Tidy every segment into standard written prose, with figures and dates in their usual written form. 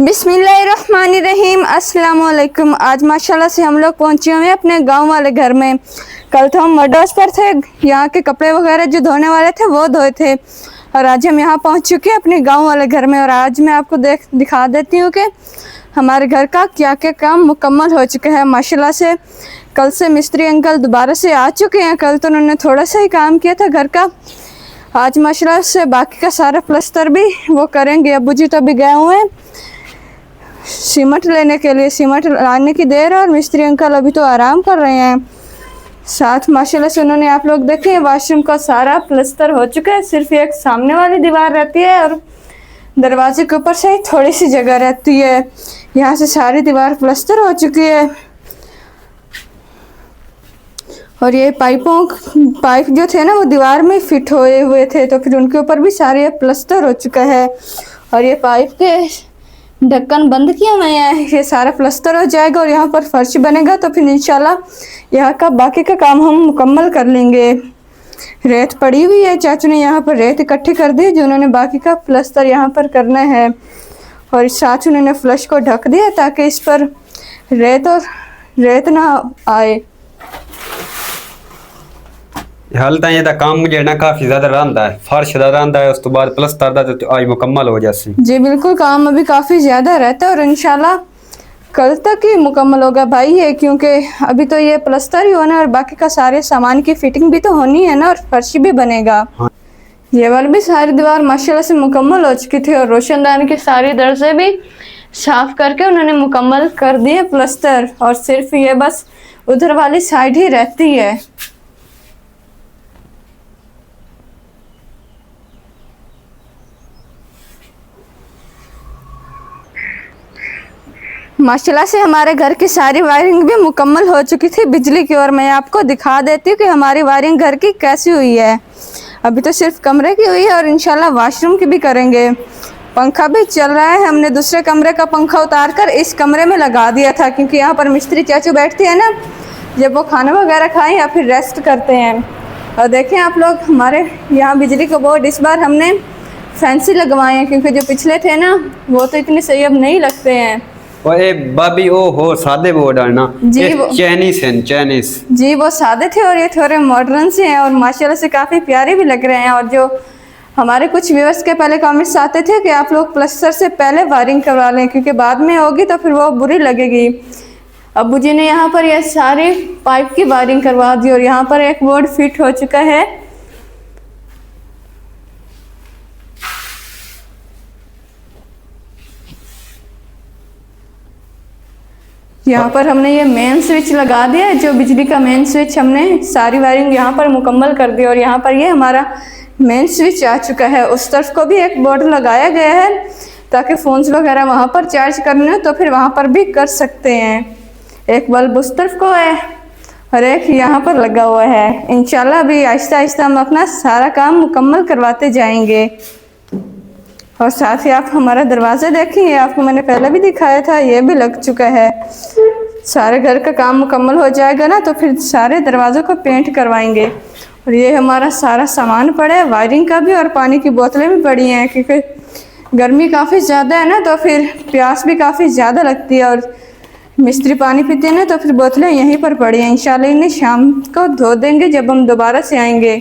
बिस्मिल्लाहिर्रहमानिर्रहीम अस्सलाम वालेकुम। आज माशाल्लाह से हम लोग पहुंचे हुए हैं अपने गांव वाले घर में। कल तो हम मडोस पर थे, यहाँ के कपड़े वगैरह जो धोने वाले थे वो धोए थे, और आज हम यहाँ पहुंच चुके हैं अपने गांव वाले घर में। और आज मैं आपको दिखा देती हूँ कि हमारे घर का क्या क्या काम मुकम्मल हो चुका है माशाल्लाह से। कल से मिस्त्री अंकल दोबारा से आ चुके हैं। कल तो उन्होंने थोड़ा सा ही काम किया था घर का, आज माशाल्लाह से बाकी का सारा प्लस्तर भी वो करेंगे। अब्बू जी तो अभी गए हुए हैं सीमेंट लेने के लिए, सीमेंट लाने की देर है, और मिस्त्री अंकल अभी तो आराम कर रहे हैं। साथ माशाल्लाह से उन्होंने, आप लोग देखें, वाशरूम का सारा प्लस्तर हो चुका है। सिर्फ एक सामने वाली दीवार रहती है और दरवाजे के ऊपर से थोड़ी सी जगह रहती है। यहाँ से सारी दीवार प्लस्तर हो चुकी है। और ये पाइप जो थे ना वो दीवार में फिट हुए हुए थे, तो फिर उनके ऊपर भी सारे प्लस्तर हो चुका है। और ये पाइप के ढक्कन बंद किए हुए हैं, ये सारा प्लस्तर हो जाएगा और यहाँ पर फर्श बनेगा, तो फिर इंशाल्लाह यहाँ का बाकी का काम हम मुकम्मल कर लेंगे। रेत पड़ी हुई है, चाचू ने यहाँ पर रेत इकट्ठी कर दी जो उन्होंने बाकी का प्लस्तर यहाँ पर करना है। और साथ उन्होंने फ्लश को ढक दिया ताकि इस पर रेत ना आए। हाल तो ये काम जो ना काफी ज्यादा रहा है, फर्श का रहा है, उस तो बाद प्लस्तर दा तो आज मुकम्मल हो जासी। जी बिल्कुल, काम अभी काफी ज्यादा रहता है और इंशाल्लाह कल तक ही मुकम्मल होगा भाई ये, क्योंकि अभी तो ये प्लस्तर ही होना है और बाकी का सारे सामान की फिटिंग भी तो होनी है ना, और फर्श भी बनेगा। हाँ। ये वाली भी सारी दीवार माशाल्लाह से मुकम्मल हो चुकी थी और रोशनदान की सारी दरजे भी साफ करके उन्होंने मुकम्मल कर दिए प्लस्तर, और सिर्फ ये बस उधर वाली साइड ही रहती है। माशाल्लाह से हमारे घर की सारी वायरिंग भी मुकम्मल हो चुकी थी बिजली की, और मैं आपको दिखा देती हूँ कि हमारी वायरिंग घर की कैसी हुई है। अभी तो सिर्फ कमरे की हुई है और इंशाल्लाह वाशरूम की भी करेंगे। पंखा भी चल रहा है, हमने दूसरे कमरे का पंखा उतार कर इस कमरे में लगा दिया था, क्योंकि यहाँ पर मिस्त्री चाचू बैठती है ना, जब वो खाना वगैरह खाएं या फिर रेस्ट करते हैं। और देखें आप लोग, हमारे यहाँ बिजली के बोर्ड इस बार हमने फैंसी लगवाए हैं, क्योंकि जो पिछले थे ना वो तो इतने सही अब नहीं लगते हैं। और ए बाबी ओ हो सादे बोर्ड है ना जी, चाइनीस जी वो सादे थे और ये थोड़े मॉडर्न से हैं और माशाल्लाह से काफ़ी प्यारे भी लग रहे हैं। और जो हमारे कुछ व्यूअर्स के पहले कमेंट्स आते थे कि आप लोग प्लस्तर से पहले वायरिंग करवा लें, क्योंकि बाद में होगी तो फिर वो बुरी लगेगी। अब्बू जी ने यहाँ पर ये सारी पाइप की वायरिंग करवा दी और यहाँ पर एक बोर्ड फिट हो चुका है। यहाँ पर हमने ये मेन स्विच लगा दिया है, जो बिजली का मेन स्विच, हमने सारी वायरिंग यहाँ पर मुकम्मल कर दी। और यहाँ पर ये हमारा मेन स्विच आ चुका है। उस तरफ को भी एक बोर्ड लगाया गया है ताकि फ़ोन्स वगैरह वहाँ पर चार्ज करने हो तो फिर वहाँ पर भी कर सकते हैं। एक बल्ब उस तरफ को है और एक यहाँ पर लगा हुआ है। इंशाल्लाह अभी आहिस्ता आहिस्ता हम अपना सारा काम मुकम्मल करवाते जाएंगे। और साथ ही आप हमारा दरवाज़ा देखेंगे, आपको मैंने पहले भी दिखाया था, ये भी लग चुका है। सारे घर का काम मुकम्मल हो जाएगा ना तो फिर सारे दरवाज़ों को पेंट करवाएंगे। और ये हमारा सारा सामान पड़ा है, वायरिंग का भी, और पानी की बोतलें भी पड़ी हैं, क्योंकि गर्मी काफ़ी ज़्यादा है ना, तो फिर प्यास भी काफ़ी ज़्यादा लगती है और मिस्त्री पानी पीते हैं ना, तो फिर बोतलें यहीं पर पड़ी हैं। इंशाल्लाह इन्हें शाम को धो देंगे जब हम दोबारा से आएंगे।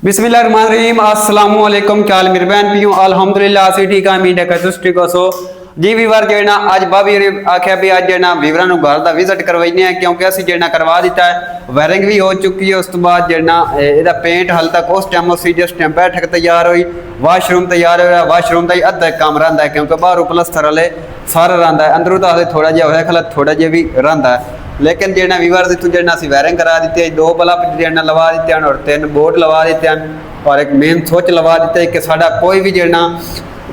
बिस्मिल्लाहिर्रहमानिर्रहीम अस्सलाम वालेकुम। क्या हाल मेरे बहन पियो? अल्हम्दुलिल्लाह से ठीक है, मीडिया का तुष्टि को सो जी वीवर जो है ना, आज भाभी आख्या भी आज जो है ना वीवरा घर का विजिट करवाने हैं, क्योंकि असं जो करवा दिता है, वायरिंग भी हो चुकी है। उस तो बाद जो है पेंट हाल तक उस टाइम उसी जिस टाइम बैठक तैयार हुई, वाशरूम तैयार हो रहा, वाशरूम का ही अद्धा काम रहा है, क्योंकि बाहरों प्लस्तर वाले सारा रहा है, अंदरों तो हाले थोड़ा जहा होया खला थोड़ा जहा भी रहा है। लेकिन जो वीवर तू जो असी वायरिंग करा दी है, 2 बल्ब जो लवा दिते हैं और 3 बोर्ड लवा दिते हैं और एक मेन स्विच लवा दिते हैं कि साडा कोई भी जो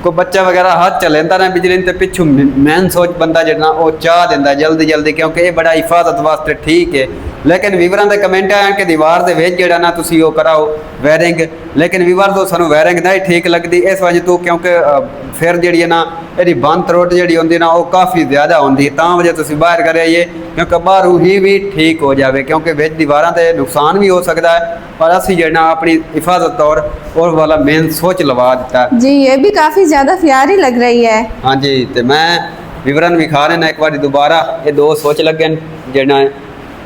कोई बच्चा वगैरह हाथ चलेंदा ना बिजली तो पिछू मेन स्विच बंदा जो वो चाह देंदा जल्दी जल्दी, क्योंकि ये बड़ा हिफाजत वास्ते ठीक है। लेकिन ਵੀਵਰਾਂ ਦੇ ਕਮੈਂਟ ਆਇਆ ਕਿ ਦੀਵਾਰ ਦੇ ਵਿੱਚ ਜਿਹੜਾ ਨਾ ਤੁਸੀਂ ਉਹ ਕਰਾਓ ਵਾਇਰਿੰਗ, लेकिन ਵੀਵਰ ਤੋਂ ਸਾਨੂੰ ਵਾਇਰਿੰਗ ਨਹੀਂ ਠੀਕ ਲੱਗਦੀ ਇਸ ਵਜ੍ਹਾ ਤੋਂ ਕਿਉਂਕਿ ਫਿਰ ਜਿਹੜੀ ਹੈ ਨਾ ਇਹਦੀ ਬੰਦ ਤਰੋਟ ਜਿਹੜੀ ਹੁੰਦੀ ਨਾ ਉਹ ਕਾਫੀ ਜ਼ਿਆਦਾ ਹੁੰਦੀ ਤਾਂ ਵਜ੍ਹਾ ਤੁਸੀਂ ਬਾਹਰ ਕਰਿਆਈਏ ਕਿਉਂਕਿ ਬਾਹਰੋਂ ਹੀ ਵੀ ਠੀਕ ਹੋ ਜਾਵੇ ਕਿਉਂਕਿ ਵਿੱਚ ਦੀਵਾਰਾਂ ਤੇ ਨੁਕਸਾਨ ਵੀ ਹੋ ਸਕਦਾ ਹੈ। और ਅਸੀਂ ਜਿਹੜਾ ਆਪਣੀ हिफाजत तौर और वाला मेन सोच लवा ਦਿੱਤਾ जी ये भी काफ़ी ज़्यादा प्यारी लग रही है। हाँ जी। तो मैं विवरण विखा रहे ना एक बार दोबारा ये दो सोच लगे जेना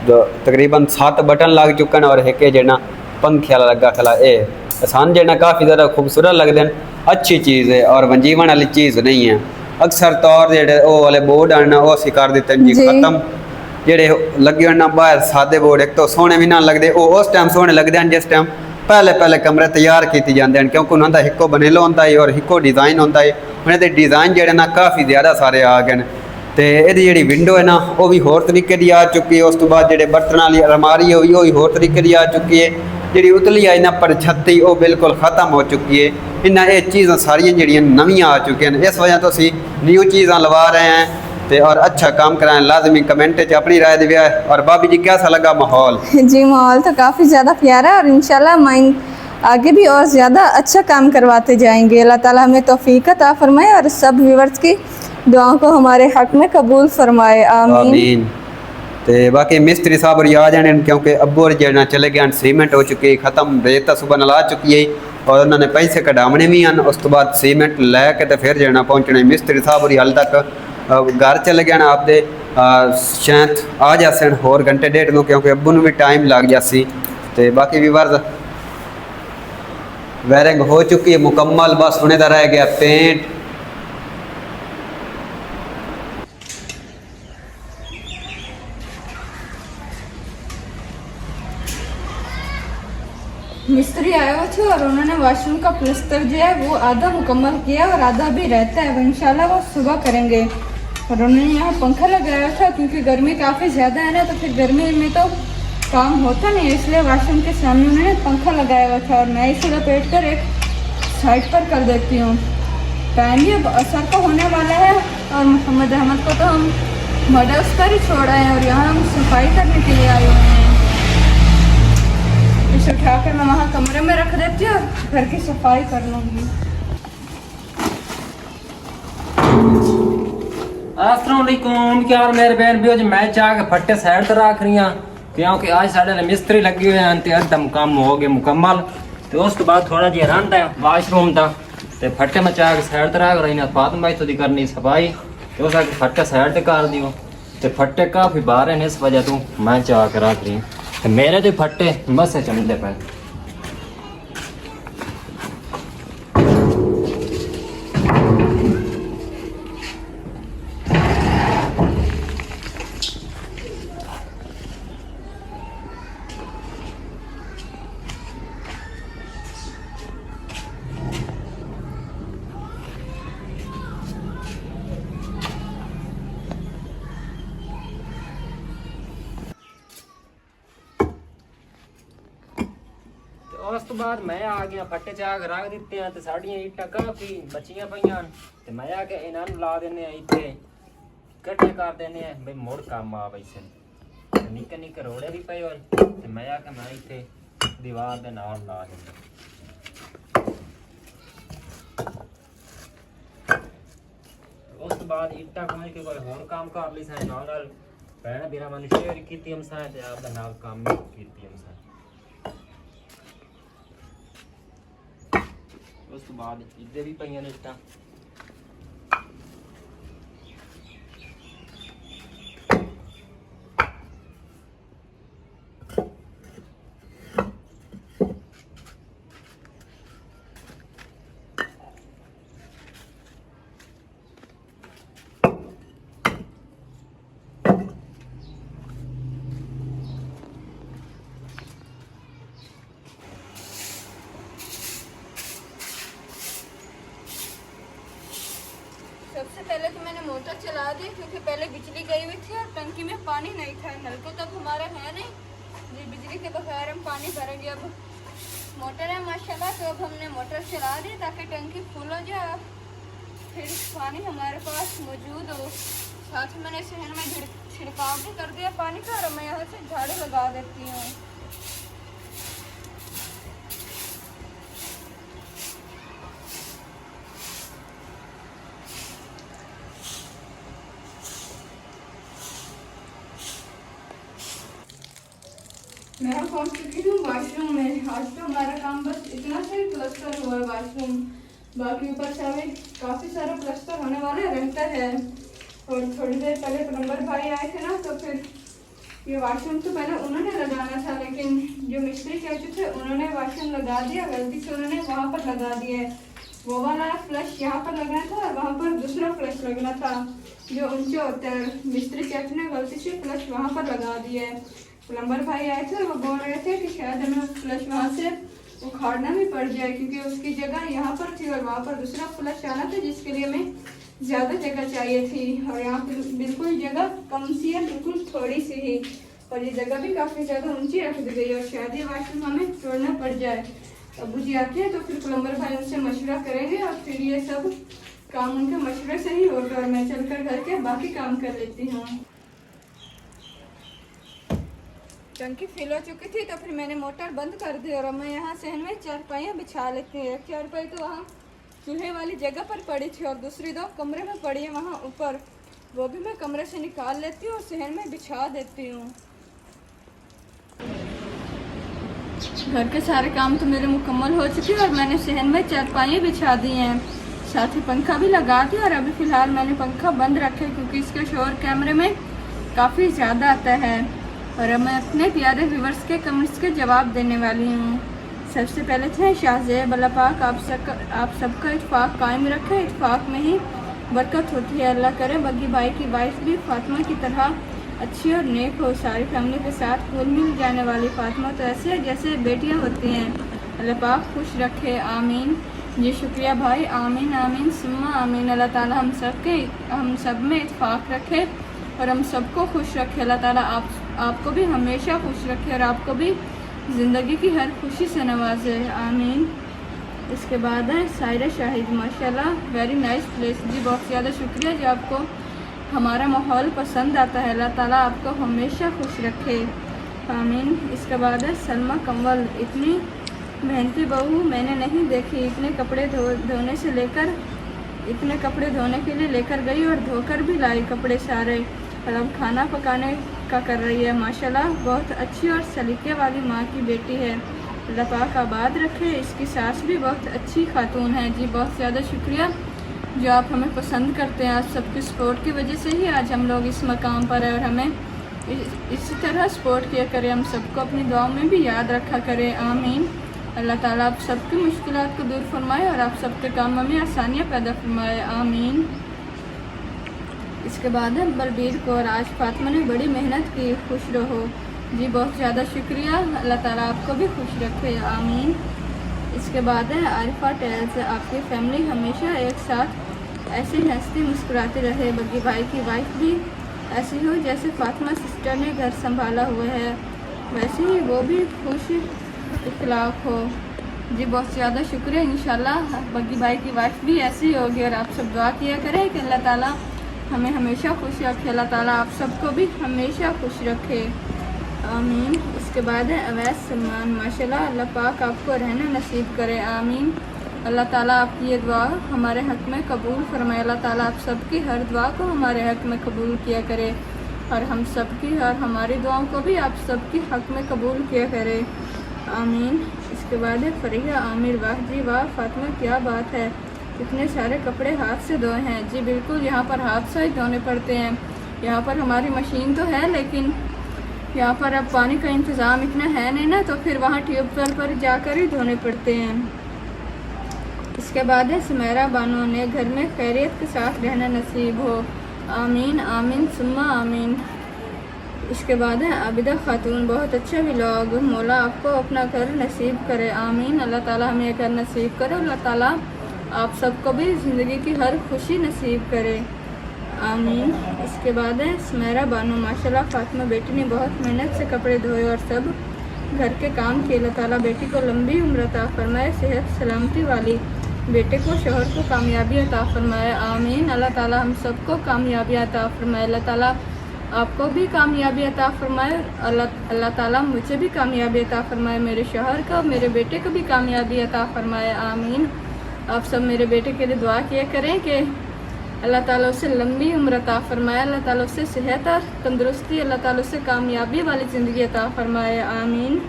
तकरीबन 7 बटन लग चुके हैं और एक जेना पंखे वाला लगा खला ये आसान जेना काफ़ी ज़्यादा खूबसूरत लगते हैं, अच्छी चीज़ है और वंजीवन वाली चीज़ नहीं है। अक्सर तौर जेडे वो वाले बोर्ड आना वो असी कर देते हैं जी खत्म, जेडे लगे होना बाहर सादे बोर्ड एक तो सोहने भी ना लगते वो उस टाइम सोहने लगते हैं जिस टाइम पहले पहले कमरे तैयार किए जाते हैं क्योंकि उन्होंने हिको बनेलो होता है और हिको डिज़ाइन होता है। उन्हें डिज़ाइन जेडे ना काफ़ी ज़्यादा सारे आ गए हैं। तो ये जी विंडो है ना वो भी होर तरीके की आ चुकी है। उस तो बाद जो बर्तन वाली अलमारी है वो भी होर तरीके की आ चुकी है। जी उतली आई ना पर छत्ती वो बिल्कुल ख़त्म हो चुकी है। इन्हें ये चीज़ा सारिया जी नवियाँ आ चुकी हैं। इस वजह तो असी न्यू चीज़ा लवा रहे हैं तो और अच्छा काम कराएं। लाजमी कमेंट च अपनी राय दिया। और भाभी जी कैसा लगा माहौल? जी माहौल तो काफ़ी ज़्यादा प्यारा है और इंशाल्लाह मैं आगे भी और ज़्यादा अच्छा काम करवाते जाएंगे। अल्लाह ताला हमें तौफीक अता फरमाए और सब व्यूअर्स की दुआओं को हमारे हक में कबूल फरमाए, आमीन। तो बाकी मिस्त्री साहब और आ जाने क्योंकि अब्बू और जड़ना चले गए, सीमेंट हो चुकी है ख़त्म, रेत सुबह नला चुकी है और उन्होंने पैसे कढ़ावने भी हैं। उस तो बाद सीमेंट लैके तो फिर जड़ना पहुँचने मिस्त्री साहब और हाल तक घर चले गए ना आपदे शायद आ जाते होर घंटे डेढ़ को क्योंकि अब्बू ਨੂੰ भी टाइम लग जासी। तो बाकी भी वर्ज वायरिंग हो चुकी है मुकम्मल, बस होने का रह गया पेंट। मिस्त्री आए हुए थे और उन्होंने वॉशरूम का प्लास्टर जो है वो आधा मुकम्मल किया और आधा भी रहता है, वो इंशाल्लाह वो सुबह करेंगे। और उन्होंने यहाँ पंखा लगाया था क्योंकि गर्मी काफ़ी ज़्यादा है ना, तो फिर गर्मी में तो काम होता नहीं है, इसलिए वॉशरूम के सामने उन्होंने पंखा लगाया हुआ था और मैं इसे लपेट कर एक साइड पर कर देती हूँ। टाइम भी अब असर का होने वाला है और मोहम्मद अहमद को तो हम मॉडल्स पर ही छोड़ा है और यहाँ हम सफाई करने के लिए आए हुए हैं। इसे उठाकर मैं वहाँ कमरे में रख देती हूँ और घर की सफाई कर लूँगी। अस्सलाम वालेकुम, क्या हाल मेरे बहन भी मैं चाह के फट्टे साइड पर रख रही हूँ क्योंकि आज साढ़े मिस्त्री लगे हुए हैं तो एकदम काम हो गए मुकम्मल। तो उस तो बाद थोड़ा जिहा रंट है वाशरूम का तो फट्टे में चाह के साइड पर रख रही हूँ। फातिमा भाई तो करनी सफाई तो उस फट्टे साइड पर कर दियो तो फट्टे काफ़ी बाहर हैं, इस वजह तो मैं चाह के रख रही हूँ। तो मेरे तो फट्टे बस चमचते पे उस तो बाद मैं आ गया फट्टे चाक रख दिते हैं तो साड़ियाँ ईटा काफ़ी बचियां पईयां तो मैं आके इन्होंने ला देने इतने कट्ठे कर देने भाई मुड़ काम आ वैसे निक्के निक्के रोड़े भी पे होन तो मैं आके मैं इतने दीवार के नाल ला देने। उस तो बाद ईटा खोज के कोई होर काम कर ली सां नाल भैन बिना मैंने शेयर की हम सां ते आपदा नाल काम की हम सां। उस तो बाद इधर भी पईयां ने इट्टां सबसे पहले तो मैंने मोटर चला दी क्योंकि पहले बिजली गई हुई थी और टंकी में पानी नहीं था, नलके तक हमारा है नहीं जी, बिजली के बगैर हम पानी भरेंगे। अब मोटर है माशाल्लाह, तो अब हमने मोटर चला दी ताकि टंकी फुल हो जाए, फिर पानी हमारे पास मौजूद हो साथ ही मैंने सहन में छिड़काव भी कर दिया पानी का और मैं यहाँ से झाड़ू लगा देती हूँ। मैं पहुंच चुकी हूँ वॉशरूम में। आज तो हमारा काम बस इतना से प्लास्टर हुआ है वॉशरूम, बाकी ऊपर से अभी काफ़ी सारा प्लास्टर होने वाला रहता है। और थोड़ी देर पहले प्लम्बर भाई आए थे ना, तो फिर ये वॉशरूम तो पहले उन्होंने लगाना था, लेकिन जो मिस्त्री कहते थे उन्होंने वॉशरूम लगा दिया, गलती से उन्होंने वहाँ पर लगा दिया है। वो वाला फ्लश यहाँ पर लगना था और वहाँ पर दूसरा फ्लश लगना था जो ऊंचे होता है। मिस्त्री कहते ने गलती से फ्लश वहाँ पर लगा दिया है। प्लम्बर भाई आए थे, वो बोल रहे थे कि शायद हमें फ्लश वहाँ से उखाड़ना भी पड़ जाए, क्योंकि उसकी जगह यहाँ पर थी और वहाँ पर दूसरा फ्लश आना था, जिसके लिए हमें ज़्यादा जगह चाहिए थी। और यहाँ पर बिल्कुल जगह कम सी है, बिल्कुल थोड़ी सी ही, और ये जगह भी काफ़ी ज़्यादा ऊंची रख दी गई है और शायद ये वॉशरूम हमें तोड़ना पड़ जाए। अबू जी आते हैं तो फिर प्लम्बर भाई उनसे मशवरा करेंगे और फिर ये सब काम उनके मशवरे से ही होगा और मैं चलकर घर के बाकी काम कर लेती हूँ। टंकी फिल हो चुकी थी तो फिर मैंने मोटर बंद कर दी और मैं यहाँ सहन में चारपाइयाँ बिछा लेती हूँ। एक चारपाई तो वहाँ चूल्हे वाली जगह पर पड़ी थी और दूसरी दो कमरे में पड़ी है वहाँ ऊपर, वो भी मैं कमरे से निकाल लेती हूँ और सहन में बिछा देती हूँ। घर के सारे काम तो मेरे मुकम्मल हो चुके हैं और मैंने सहन में चारपाइयाँ बिछा दी हैं, साथ ही पंखा भी लगा दिया। और अभी फ़िलहाल मैंने पंखा बंद रखे क्योंकि इसका शोर कैमरे में काफ़ी ज़्यादा आता है। और अब मैं अपने प्यारे व्यूवर्स के कमेंट्स के जवाब देने वाली हूँ। सबसे पहले थे शाहज़ेब, अल्लाह पाक आप सबका इत्फाक कायम रखे, इत्फाक में ही बरकत होती है। अल्लाह करे बग्गी भाई की वाइफ भी फातिमा की तरह अच्छी और नेक हो, सारी फैमिली के साथ घुल मिल जाने वाली। फातिमा तो ऐसे है जैसे बेटियाँ होती हैं। अल्लाह पाक खुश रखे, आमीन। जी शुक्रिया भाई, आमीन आमीन सुम्मा आमीन। अल्लाह ताला हम सब में इत्फाक रखे और हम सबको खुश रखे। अल्लाह ताला आपको भी हमेशा खुश रखे और आपको भी ज़िंदगी की हर खुशी से नवाजे, आमीन। इसके बाद है सायरा शाहिद, माशाल्लाह वेरी नाइस प्लेस। जी बहुत ज़्यादा शुक्रिया जो आपको हमारा माहौल पसंद आता है। अल्लाह ताला आपको हमेशा खुश रखे, आमीन। इसके बाद है सलमा कंवल, इतनी मेहनती बहू मैंने नहीं देखी। इतने कपड़े धोने से लेकर इतने कपड़े धोने के लिए लेकर गई और धोकर भी लाई कपड़े सारे, और अब खाना पकाने का कर रही है। माशाल्लाह बहुत अच्छी और सलीके वाली माँ की बेटी है। अल्लाह पाक आबाद रखे। इसकी सास भी बहुत अच्छी खातून है। जी बहुत ज़्यादा शुक्रिया जो आप हमें पसंद करते हैं। आप सबकी सपोर्ट की वजह से ही आज हम लोग इस मकाम पर हैं और हमें इसी तरह सपोर्ट किया करें। हम सबको अपनी दुआओं में भी याद रखा करें, आमीन। अल्लाह ताला आप सबकी मुश्किलात को दूर फरमाए और आप सबके कामों में आसानियाँ पैदा फरमाए, आमीन। इसके बाद है बलबीर कौर, आज फातिमा ने बड़ी मेहनत की, खुश रहो। जी बहुत ज़्यादा शुक्रिया, अल्लाह ताला आपको भी खुश रखे, आमीन। इसके बाद है आरिफा टेल्स, आपकी फैमिली हमेशा एक साथ ऐसे ही हंसती मुस्कुराती रहे। बग्गी भाई की वाइफ भी ऐसी हो जैसे फातिमा सिस्टर ने घर संभाला हुआ है, वैसे ही वो भी खुश इखलाक हो। जी बहुत ज़्यादा शुक्रिया। इंशाल्लाह बग्गी भाई की वाइफ भी ऐसी होगी और आप सब दुआ किया करें कि अल्लाह ताला हमें हमेशा खुश रखे। अल्लाह ताला आप सबको भी हमेशा खुश रखे, आमीन। इसके बाद है अवैस सलमान, माशाल्लाह अल्लाह पाक आपको रहना नसीब करे, आमीन। अल्लाह ताला आपकी ये दुआ हमारे हक़ में कबूल फरमाए। अल्लाह ताला आप सबकी हर दुआ को हमारे हक़ में कबूल किया करे और हम सबकी और हमारी दुआओं को भी आप सबकी हक़ में कबूल किया करे, आमीन। इसके बाद है फरिया आमिर, वाह जी वाह फातिमा क्या बात है, इतने सारे कपड़े हाथ से धोए हैं। जी बिल्कुल, यहाँ पर हाथ से ही धोने पड़ते हैं। यहाँ पर हमारी मशीन तो है लेकिन यहाँ पर अब पानी का इंतज़ाम इतना है नहीं ना, तो फिर वहाँ ट्यूबवेल पर जाकर ही धोने पड़ते हैं। इसके बाद है सुमेरा बानो ने, घर में खैरियत के साथ रहना नसीब हो, आमीन आमीन सुम्मा आमीन। इसके बाद है आबिदा खातून, बहुत अच्छा व्लॉग, मौला आपको अपना घर नसीब करे, आमीन। अल्लाह ताला हमें घर नसीब करे, अल्लाह ताला आप सबको भी ज़िंदगी की हर खुशी नसीब करे, आमीन। इसके बाद है सुमेरा बानो, माशाल्लाह फातिमा बेटी ने बहुत मेहनत से कपड़े धोए और सब घर के काम किए। अल्लाह ताला बेटी को लंबी उम्र अता फरमाए, सेहत सलामती वाली। बेटे को शोहर को कामयाबी अता फरमाए आमीन। अल्लाह ताला हम सबको कामयाबी अता फरमाए। अल्लाह ताला आपको भी कामयाबी अता फरमाए। अल्लाह ताला मुझे भी कामयाबी अता फरमाए, मेरे शोहर को, मेरे बेटे को भी कामयाबी अता फरमाए आमीन। आप सब मेरे बेटे के लिए दुआ किया करें कि अल्लाह ताला उसे लंबी उम्र अता फरमाए, अल्लाह ताला उसे सेहत और तंदुरुस्ती, अल्लाह ताला उसे कामयाबी वाली ज़िंदगी अता फरमाए आमीन।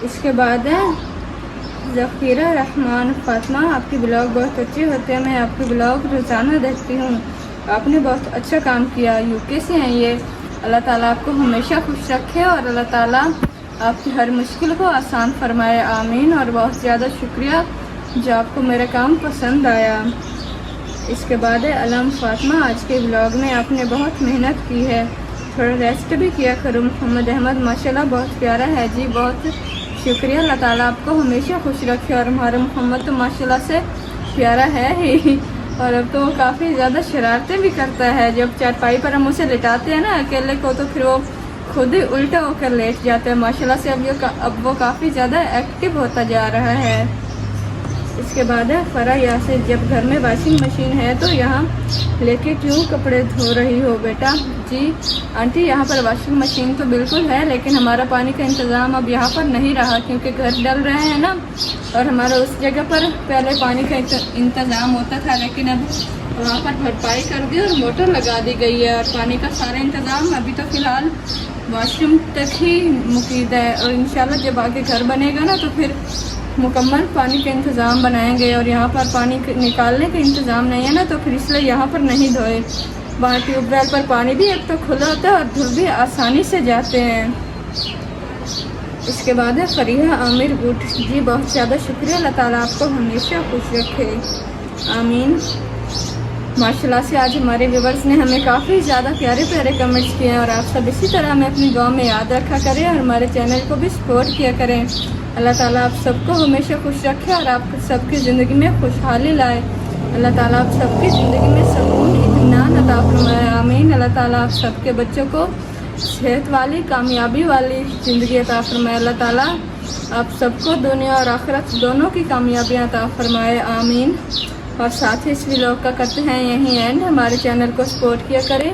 इसके बाद है ज़फ़ीरा रहमान फ़ातिमा। आपकी ब्लॉग बहुत अच्छे होते हैं, मैं आपके ब्लॉग रोज़ाना देखती हूँ, आपने बहुत अच्छा काम किया। यूके से हैं ये। अल्लाह ताला आपको हमेशा खुश रखे और अल्लाह ताला आपकी हर मुश्किल को आसान फरमाए आमीन। और बहुत ज़्यादा शुक्रिया जो आपको मेरा काम पसंद आया। इसके बाद है अलम फ़ातिमा। आज के ब्लॉग में आपने बहुत मेहनत की है, थोड़ा रेस्ट भी किया करो। मोहम्मद अहमद माशाल्लाह बहुत प्यारा है जी, बहुत शुक्रिया। अल्लाह ताला आपको हमेशा खुश रखे। और हमारा मोहम्मद तो माशाल्लाह से प्यारा है ही, और अब तो वो काफ़ी ज़्यादा शरारतें भी करता है। जब चारपाई पर हम उसे लेटाते हैं ना अकेले को, तो फिर वो खुद ही उल्टा होकर लेट जाता है माशाल्लाह से। अब वो काफ़ी ज़्यादा एक्टिव होता जा रहा है। इसके बाद है फ़रा यासिर। जब घर में वॉशिंग मशीन है तो यहाँ लेके क्यों कपड़े धो रही हो बेटा? जी आंटी, यहाँ पर वॉशिंग मशीन तो बिल्कुल है, लेकिन हमारा पानी का इंतज़ाम अब यहाँ पर नहीं रहा क्योंकि घर डल रहे हैं ना, और हमारा उस जगह पर पहले पानी का इंतज़ाम होता था, लेकिन अब वहाँ पर भरपाई कर दी और मोटर लगा दी गई है, और पानी का सारा इंतज़ाम अभी तो फ़िलहाल वॉशरूम तक ही मुकीद है। और इंशाल्लाह जब आगे घर बनेगा ना तो फिर मुकम्मल पानी का इंतज़ाम बनाएंगे। और यहाँ पर पानी निकालने का इंतज़ाम नहीं है ना, तो फिर इसलिए यहाँ पर नहीं धोए। वहाँ ट्यूबवेल पर पानी भी एक तो खुला होता है और धुल भी आसानी से जाते हैं। इसके बाद है फरीहा आमिर गुट। जी बहुत ज़्यादा शुक्रिया, अल्लाह ताला आपको हमेशा खुश रखे आमीन। माशाल्लाह से आज हमारे व्यूवर्स ने हमें काफ़ी ज़्यादा प्यारे प्यारे कमेंट्स किए हैं, और आप सब इसी तरह हमें अपनी दुआ में याद रखा करें और हमारे चैनल को भी सपोर्ट किया करें। अल्लाह ताला आप सबको हमेशा खुश रखे और आप सबकी ज़िंदगी में खुशहाली लाए। अल्लाह ताला आप सबकी ज़िंदगी में सुकून इत्मीनान अता फरमाए आमीन। अल्लाह ताला आप सबके बच्चों को सेहत वाली कामयाबी वाली ज़िंदगी अता फरमाए। अल्लाह ताला आप सबको दुनिया और आखिरत दोनों की कामयाबियाँ अता फरमाए आमीन। और साथ ही इस व्लॉग का करते हैं यहीं एंड। हमारे चैनल को सपोर्ट किया करें।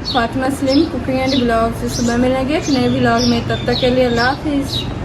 Fatima slim cooking and blog से सुबह मिलेंगे एक नए व्लॉग में, तब तक के लिए अल्लाह हाफिज़।